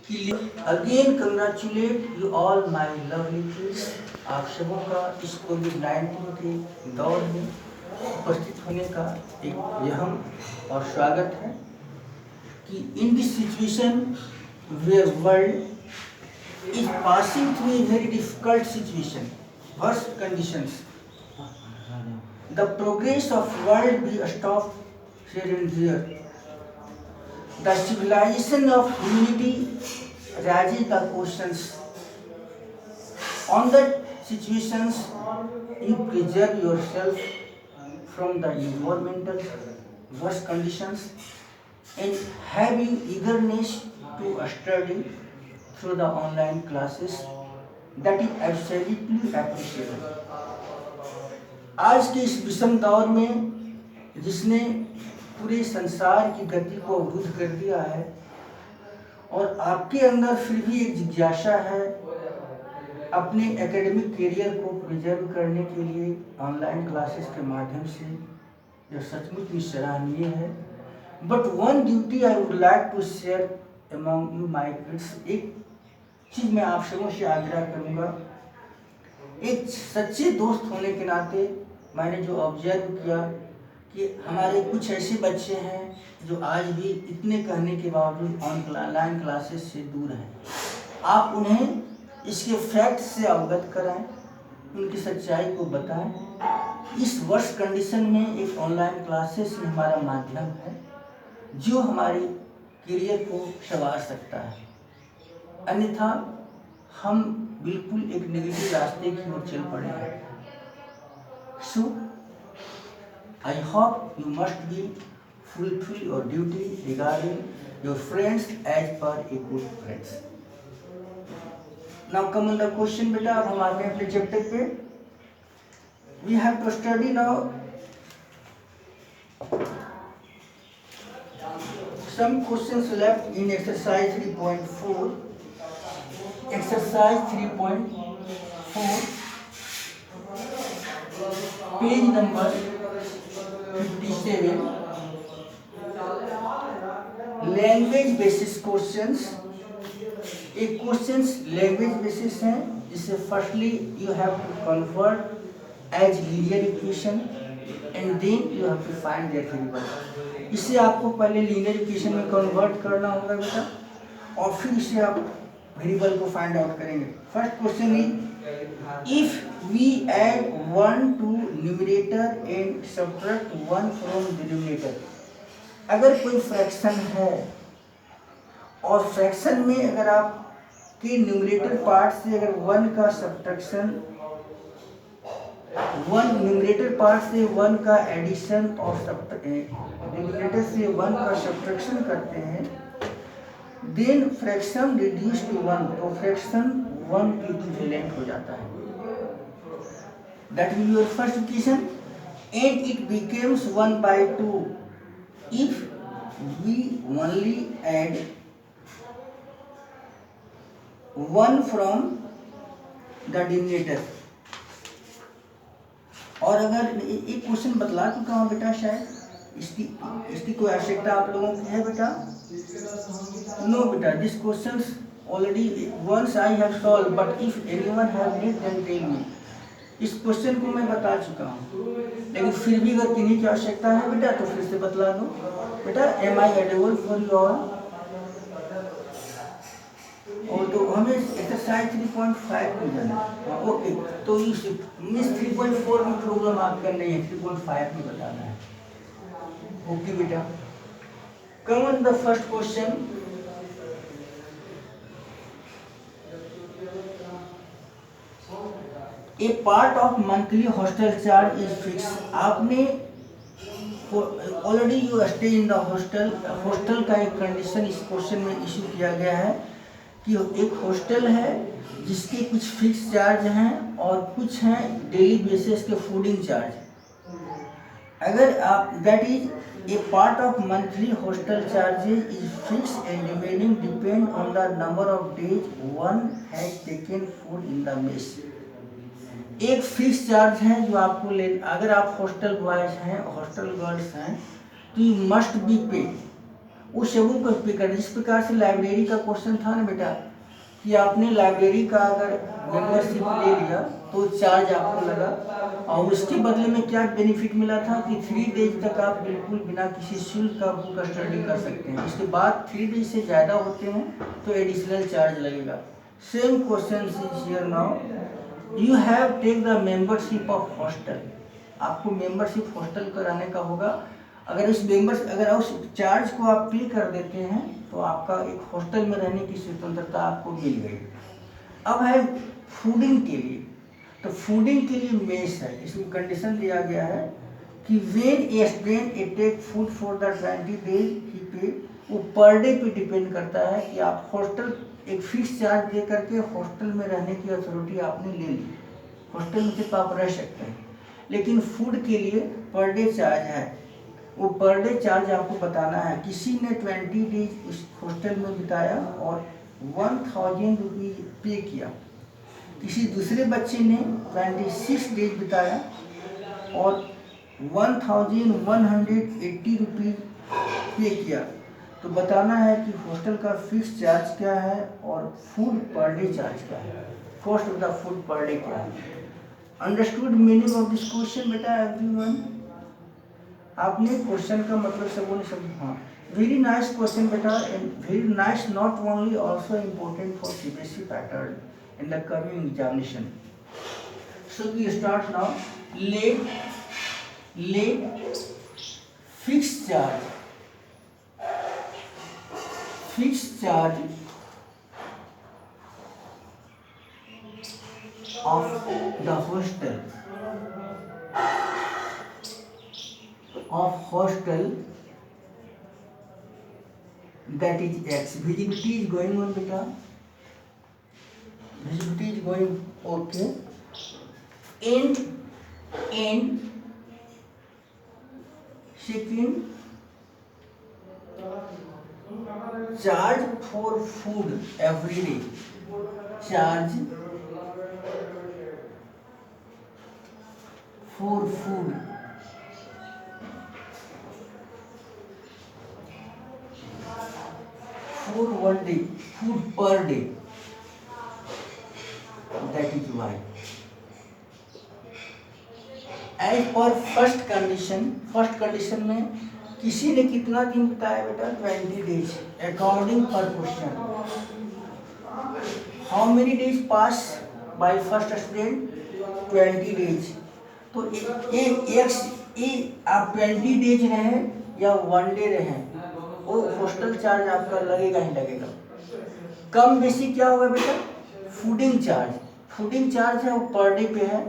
Again congratulate you all my lovely kids. आप सबों का इस कोविड-19 के दौर में उपस्थित होने का एक अहम और स्वागत है कि in this situation where world is passing through a very difficult situation, worst conditions, the progress of world be stopped here and there. The civilization of humanity raises the questions. On that situations, you preserve yourself from the environmental worst conditions and having eagerness to study through the online classes. That is absolutely appreciable. आज के इस विषम दौर में जिसने पूरे संसार की गति को अवरुद्ध कर दिया है और आपके अंदर फिर भी एक जिज्ञासा है अपने एकेडमिक करियर को प्रिजर्व करने के लिए ऑनलाइन क्लासेस के माध्यम से, यह सचमुच में सराहनीय है। But one duty I would like to share among you my kids. एक चीज़ मैं आप सबों से आग्रह करूँगा, एक सच्चे दोस्त होने के नाते मैंने जो ऑब्जर्व किया कि हमारे कुछ ऐसे बच्चे हैं जो आज भी इतने कहने के बावजूद ऑनलाइन क्लासेस से दूर हैं। आप उन्हें इसके फैक्ट से अवगत कराएं, उनकी सच्चाई को बताएं। इस वर्ष कंडीशन में एक ऑनलाइन क्लासेस ही हमारा माध्यम है जो हमारी करियर को संवार सकता है, अन्यथा हम बिल्कुल एक नेगेटिव रास्ते की ओर चल पड़े हैं। सो I hope you must be fulfill your duty regarding your friends as per a good friends. Now come on the question बेटा, अब हम आते हैं अपने चैप्टर पे। We have to study now some questions left in exercise 3.4. Exercise 3.4, page number 57, language basis questions. एक questions language basis हैं जिसे firstly you have to convert as linear equation and then you have to find their variable. इसे आपको पहले linear equation में convert करना होगा बेटा, और फिर इसे आप वेरिएबल को फाइंड आउट करेंगे। First question is if we add 1 to numerator and subtract 1 from denominator। अगर कोई फ्रैक्शन है और फ्रैक्शन में अगर आप के न्यूमरेटर पार्ट से अगर 1 का सब्ट्रैक्शन, 1 न्यूमरेटर पार्ट से 1 का एडिशन और डिनोमिनेटर से 1 का सब्ट्रैक्शन करते हैं, देन फ्रैक्शन रिड्यूस टू 1, तो फ्रैक्शन 1 के इक्विवेलेंट हो जाता है। That will be your first equation, and it becomes 1 by 2 if we only add 1 from the denominator। और अगर एक क्वेश्चन बतला चुका हूँ बेटा, शायद इसकी कोई आवश्यकता आप लोगों की है बेटा? नो बेटा, this question already once I have solve, but if anyone have need then tell me. इस क्वेश्चन को मैं बता चुका हूँ, लेकिन फिर भी अगर किन्हीं की आवश्यकता है बेटा तो फिर से बतला दो बेटा। Am I audible for you all? और तो हमें एक्सरसाइज 3.5 में जाना है। ओके, तो इस मिस 3.4 में प्रॉब्लम आपका नहीं है, 3.5 में बताना है। ओके बेटा, come on the first question. A part of monthly hostel charge is fix. आपने already you stay in the hostel. Hostel का एक कंडीशन इस क्वेश्चन में इशू किया गया है कि एक हॉस्टल है जिसके कुछ फिक्स चार्ज हैं और कुछ हैं डेली बेसिस के फूडिंग चार्ज। अगर आप that is a part of monthly hostel charges is fix and remaining depend on the number of days one has taken food in the mess. एक fix charge है जो आपको ले, अगर आप हॉस्टल बॉयज हैं, हॉस्टल गर्ल्स हैं, तो यू मस्ट बी पे उस शेड्यूल को पे कर। जिस प्रकार से लाइब्रेरी का क्वेश्चन था ना बेटा कि आपने लाइब्रेरी का अगर मेंबरशिप ले लिया तो चार्ज आपको लगा, और उसके बदले में क्या बेनिफिट मिला था कि 3 डेज तक आप बिल्कुल बिना किसी शुल्क का बुक स्टडी कर सकते हैं। इसके बाद 3 डेज से ज़्यादा होते हैं तो एडिशनल चार्ज लगेगा। Same question is here now, you have take the membership of hostel. आपको मेंबरशिप हॉस्टल कराने का होगा। अगर उस चार्ज को आप पे कर देते हैं तो आपका एक हॉस्टल में रहने की स्वतंत्रता आपको मिल गई। अब है फूडिंग के लिए, तो फूडिंग के लिए मेस है। इसमें कंडीशन दिया गया है कि when a student take food for the 20 days ही पे, वो पर डे पे डिपेंड करता है कि आप हॉस्टल एक फिक्स चार्ज दे करके हॉस्टल में रहने की अथॉरिटी आपने ले ली, हॉस्टल में सिर्फ आप रह सकते हैं। लेकिन फूड के लिए पर डे चार्ज है, वो पर डे चार्ज आपको बताना है। किसी ने 20 डेज उस हॉस्टल में बिताया और 1000 रुपीज पे किया, किसी दूसरे बच्चे ने 26 डेज बिताया और 1180 रुपीज पे किया। तो बताना है कि हॉस्टल का फिक्स चार्ज क्या है और फूड पर डे चार्ज क्या है, cost of the food per day क्या है। Understood meaning of this question बेटा एवरीवन? आपने क्वेश्चन का मतलब सबों ने समझा? हाँ, वेरी नाइस क्वेश्चन बेटा, and very nice, not only also important for CBSE pattern in the coming examination. So we start now. Let fixed charge of the hostel that is X. Visibility is going on beta. Visibility is going okay. And second, charge for food every day. Charge for food for 1 day, food per day. That is why. As per first condition में किसी ने कितना दिन बिताया बेटा? 20 days. According per question, how many days pass by first student? 20 days. तो आप 20 days रहे या 1 day रहे, वो हॉस्टल चार्ज आपका लगेगा ही लगेगा। कम बेसी क्या होगा बेटा? फूडिंग चार्ज है, वो पर डे पे है।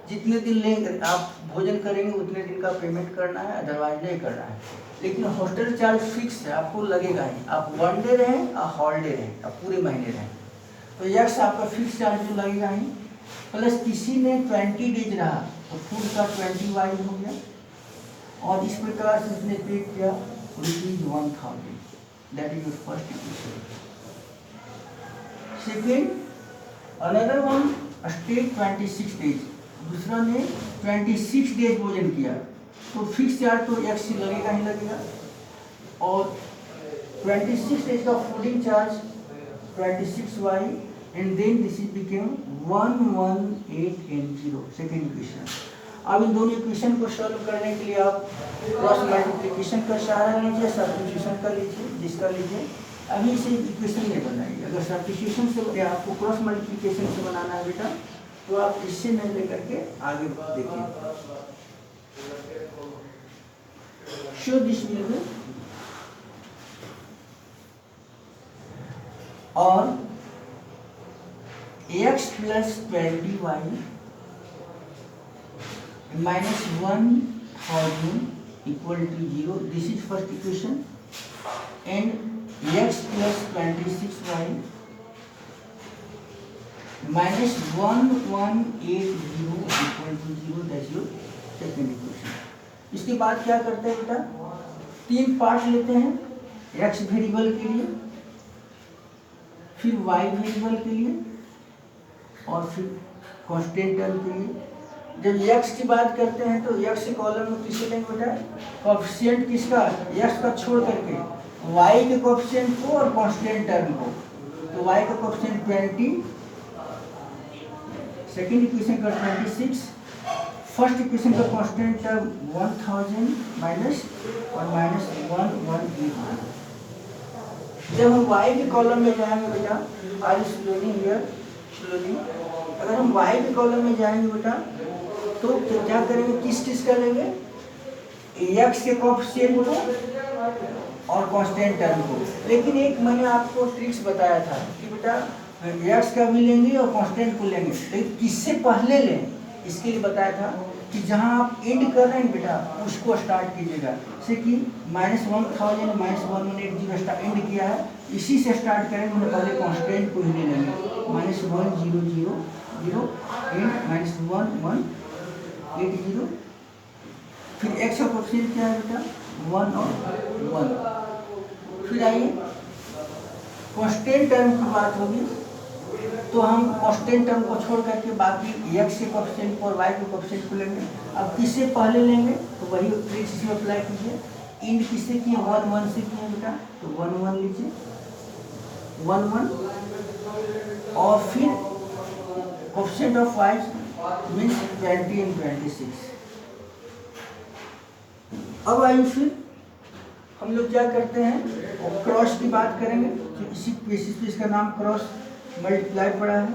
जितने दिन लेंगे आप भोजन करेंगे उतने दिन का पेमेंट करना है, अदरवाइज नहीं करना है। लेकिन हॉस्टल चार्ज फिक्स है, आपको लगेगा ही। आप 1 डे रहें या हॉलीडे रहें, आप पूरे महीने रहें, तो यस आपका फिक्स चार्ज तो लगेगा ही। प्लस किसी ने 20 डेज रहा तो फूड का 20 वाइज हो गया, और इस प्रकार से उसने पे किया ₹1000। That is your first equation. Second, another one state 26 days, दूसरा ने 26 डेज भोजन किया, तो फिक्स चार्ज तो एक्स लगेगा ही लगेगा, और 26 डेज का fooding charge 26y, and then this is became 11880। Second equation. अब इन दोनों इक्वेशन को सॉल्व करने के लिए आप क्रॉस मल्टीप्लिकेशन का सहारा लीजिए, सब्स्टिट्यूशन का लीजिए, जिसका लीजिए। अभी इसे इक्वेशन नहीं बनाइए। अगर सब्स्टिट्यूशन से आपको क्रॉस मल्टीप्लिकेशन से बनाना है बेटा, तो आप इससे नहीं लेकर के आगे देखिए। शो दिस विल बी और x plus 20y minus 1000 equal to 0. This is first equation. And x plus 26y minus 1180 equal to 0. That's your second equation. इसके बाद क्या करते हैं बेटा? 3 पार्ट लेते हैं, x वेरिएबल के लिए, फिर y वेरिएबल के लिए, और फिर कांस्टेंट टर्म के लिए। जब x की बात करते हैं तो x कॉलम में किसे लेंगे बेटा? कोएफिशिएंट किसका? x का छोड़ करके, y के कोएफिशिएंट को और कांस्टेंट टर्म को। तो y का कोएफिशिएंट 20, सेकंड इक्वेशन का 26, फर्स्ट इक्वेशन का कांस्टेंट टर्म 1000 माइनस और माइनस 118। जब हम y के कॉलम में जाएंगे बेटा, आज स्लोली हियर स्लोली, अगर हम y के कॉलम में जाएंगे बेटा तो क्या करेंगे, किस का लेंगे, x के कोएफिशिएंट को और कांस्टेंट टर्म को। लेकिन एक मैंने आपको ट्रिक्स बताया था कि बेटा x का भी लेंगे और कांस्टेंट को लेंगे, लेकिन किससे पहले लें इसके लिए बताया था कि जहां आप एंड कर रहे हैं बेटा उसको स्टार्ट कीजिएगा। जैसे कि -1000 -1180 स्टार्ट एंड किया है, इसी से स्टार्ट करेंगे, मतलब पहले कांस्टेंट को ही ले लेंगे, -1000 एंड -1180। फिर x का कोएफिशिएंट क्या है बेटा, 1 और 1। फिर आइए कांस्टेंट टर्म की बात होगी, तो हम कांस्टेंट टर्म को छोड़ करके बाकी x के कोएफिशिएंट को और y के कोएफिशिएंट को लेंगे। अब किससे पहले लेंगे तो वही ट्रिक्स इसमें अप्लाई कीजिए। इंड किससे किए, 1 1 से किए बेटा, तो 1 1 लीजिए, 1 1, और फिर coefficient of y means 20 and 26। अब आइए फिर हम लोग क्या करते हैं, और क्रॉस की बात करेंगे। तो इसी बेसिस पे इसका नाम क्रॉस मल्टीप्लाई पड़ा है,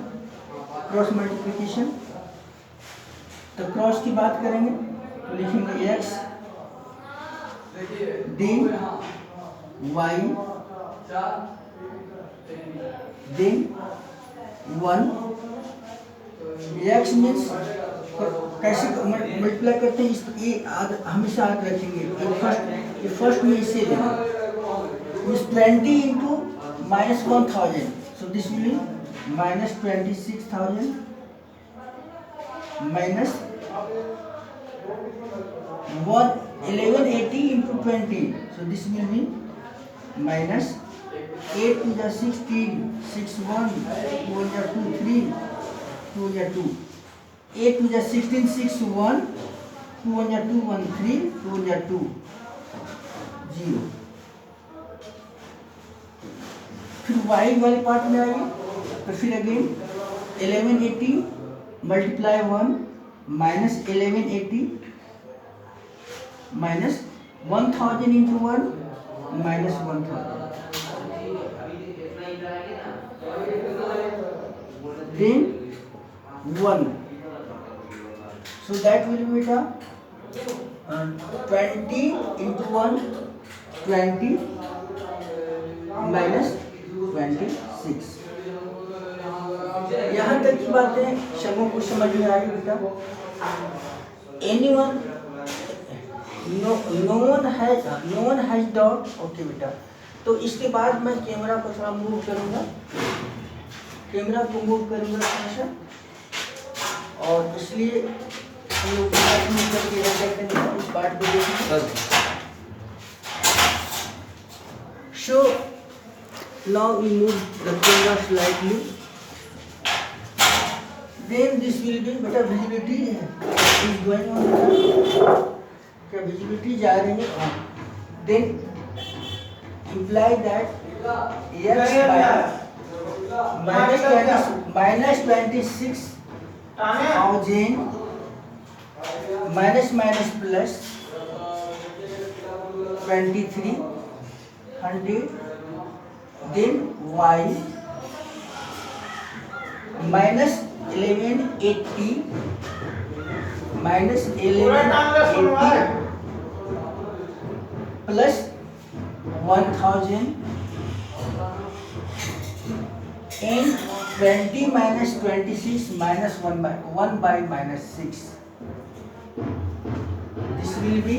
क्रॉस मल्टीप्लिकेशन। तो क्रॉस की बात करेंगे तो लिखेंगे x then y then 1। x means कैसे मल्टीप्लाई करते हैं, ये हमेशा याद रखेंगे। ये फर्स्ट में इसे लेना, means 20 into -1000, so this will be -26,000 minus 1180 into 20, so this will be minus 8 to the 16, 6 1, 2 to 2 3, 2 to 2, 8 to the 16, 6 1, 2 to 2 1 3, 2 to 2 0। फिर y वाले पार्ट में आइए, तो फिर again 1180 multiply 1 minus 1180 minus 1000 into 1 minus 1000, then 1, so that will be beta 20 into 1 20 minus 26। यहाँ तक की बातें सबों को समझ में आई बेटा। Anyone no one has doubt, okay बेटा। तो इसके बाद मैं कैमरा को थोड़ा मूव करूँगा, कैमरा को मूव करूँगा थोड़ा सा, और इसलिए हम लोग इस पार्ट को देखेंगे। So now we move the camera slightly, then this will be better visibility is going on, क्या visibility जा रही है, then imply that x by -26,000 minus plus 2300, then y minus 1180 minus 1180 plus 1000 and 20 minus 26 minus 1 by minus 6. This will be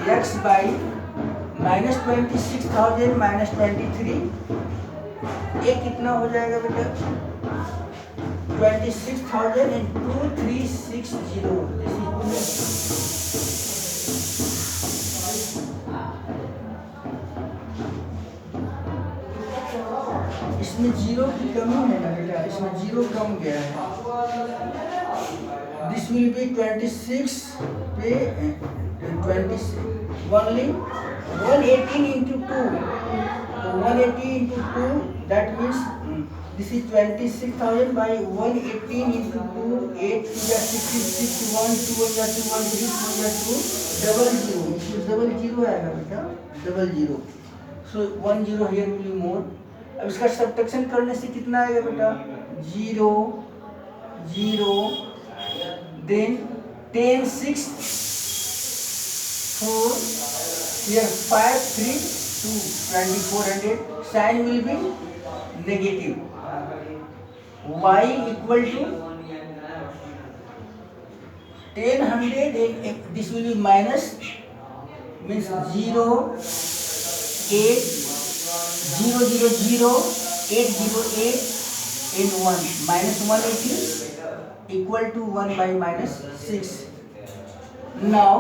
x by minus 26,000 minus 23, ये कितना हो जाएगा बेटा, 26,000 and 2360। इसमें जीरो की कमी है ना बेटा, इसमें जीरो कम गया है। दिस विल बी 26 पे 26 only 118 into 2. So 180 into 2, that means this is 26,000 by 118 into 2. 8 to the 66, 1 2 या 2 1 3 2 या 2 double zero. इसमें double zero आएगा बेटा, double zero. So 1 0 here will be more. अब इसका सब्ट्रैक्शन करने से कितना आएगा बेटा? 0 0 then 10 6 4 here 5 3 2 2400. Sign will be negative. Y equal to 1000 and this will be minus, means 0 8 0 0 0 8 0 8 and 1 minus 180 equal to 1 by minus 6. Now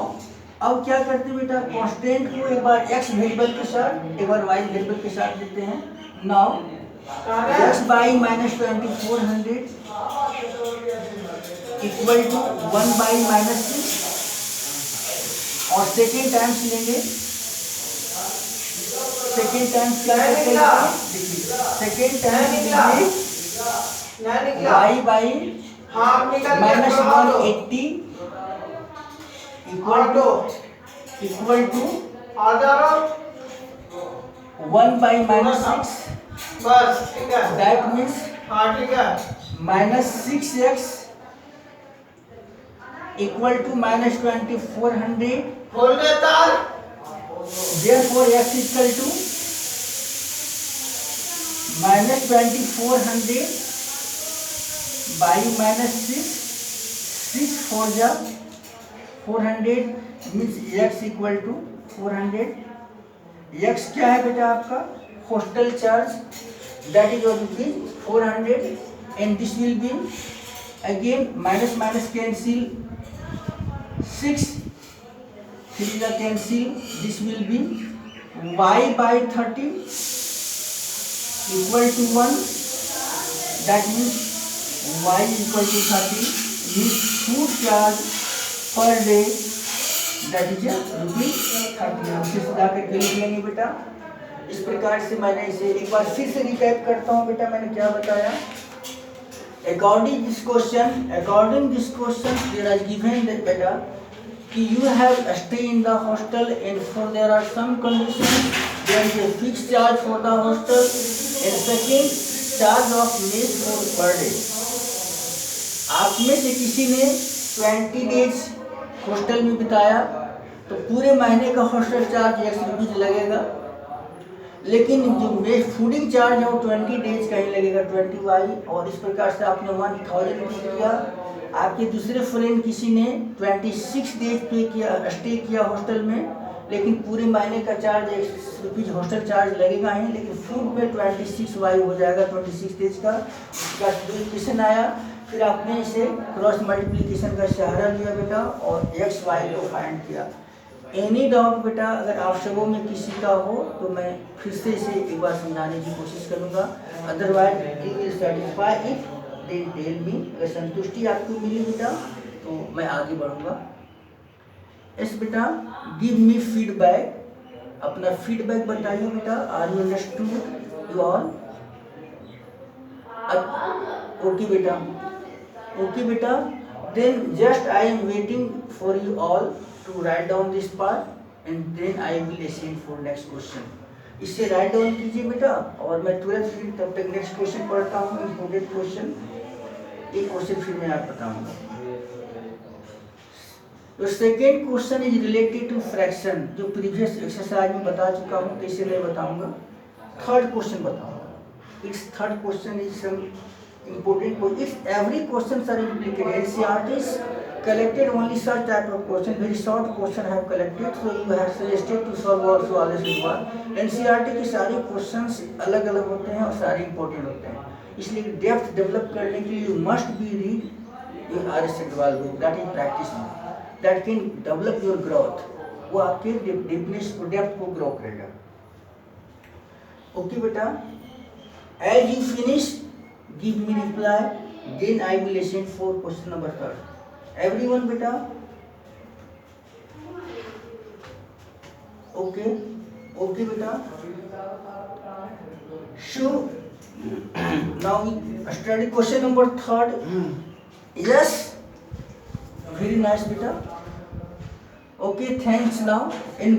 अब क्या करते हैं बेटा, कांस्टेंट को एक बार x वेरिएबल के साथ एक बार y वेरिएबल के साथ देते हैं. Now x by minus 2400 equal to 1 by minus 6 और सेकेंड टाइम्स लेंगे. सेकेंड टाइम्स क्या करते हैं, देखिए second times y by minus 180 equal to 1 by minus 6. बस ठीक है, दैट मीन्स ठीक है, minus 6x equal to minus 2400. खोल दे तार. Therefore x equal to minus 2400 by minus 6 4 जा 400 means x equal to 400. x क्या है बेटा आपका? Hostel charge, that is rupees 400 and this will be again minus minus cancel 6 3 का cancel. This will be y by 30 equal to 1. That means y equal to 30 means food charge per day that is ₹30. से जाकर के लिख लेंगे बेटा. इस प्रकार से मैंने इसे एक बार फिर से रिकैप करता हूँ बेटा. मैंने क्या बताया? According this question there are given that बेटा कि you have stay in the hostel and for there are some conditions. There is a fixed charge for the hostel and second charge of meals for per day. आप में से किसी ने 20 days hostel में बिताया तो पूरे महीने का हॉस्टल चार्ज ₹100 लगेगा. लेकिन जो मेस फूडिंग चार्ज है वो 20 डेज का ही लगेगा 20y. और इस प्रकार से आपने 1000 पे किया. आपके दूसरे फ्रेंड किसी ने 26 डेज पे किया, स्टे किया हॉस्टल में, लेकिन पूरे महीने का चार्ज ₹100 हॉस्टल चार्ज लगेगा ही, लेकिन फूड पे 26y हो जाएगा 26 डेज का. उसका क्वेश्चन आया, फिर आपने इसे क्रॉस मल्टीप्लिकेशन का सहारा लिया बेटा और एक्स वाई को फाइंड किया. एनी डाउट बेटा अगर आप सबों में किसी का हो तो मैं फिर से इसे एक बार समझाने की कोशिश करूँगा. Otherwise you will satisfy it then tell me. अगर संतुष्टि आपको मिली बेटा तो मैं आगे बढ़ूँगा. यस बेटा, गिव मी फीडबैक. अपना फीडबैक बताइए बेटा. Are you understood you all? Okay बेटा, ओके बेटा. Then just I am waiting for you all to write down this part and then I will assign for next question. इसे write down कीजिए बेटा और मैं तुरंत फिर तब तक नेक्स्ट क्वेश्चन पढ़ता हूँ. इम्पोर्टेंट क्वेश्चन, एक क्वेश्चन फिर मैं आपको बताऊँगा. तो second question is related to fraction, जो प्रीवियस एक्सरसाइज में बता चुका हूँ, कैसे मैं बताऊँगा. थर्ड क्वेश्चन बताऊँगा. It's third question is some important. If every questions are implicated, NCERT's collected only such type of question, very short question have collected, so you have suggested to solve also always in one. NCERT के सारे questions अलग अलग होते हैं और सारे important होते हैं, इसलिए डेप्थ डेवलप करने के लिए you must be read your RS Agrawal book, that is practice that can develop your growth. वो आपके डेप्थनेस को डेप्थ को ग्रो करेगा. ओके बेटा, as you finish give me reply, then I will listen for question number 3. Everyone beta? Okay. Okay, beta. So now we study question number third. Yes. Very nice, beta. Okay, thanks. Now in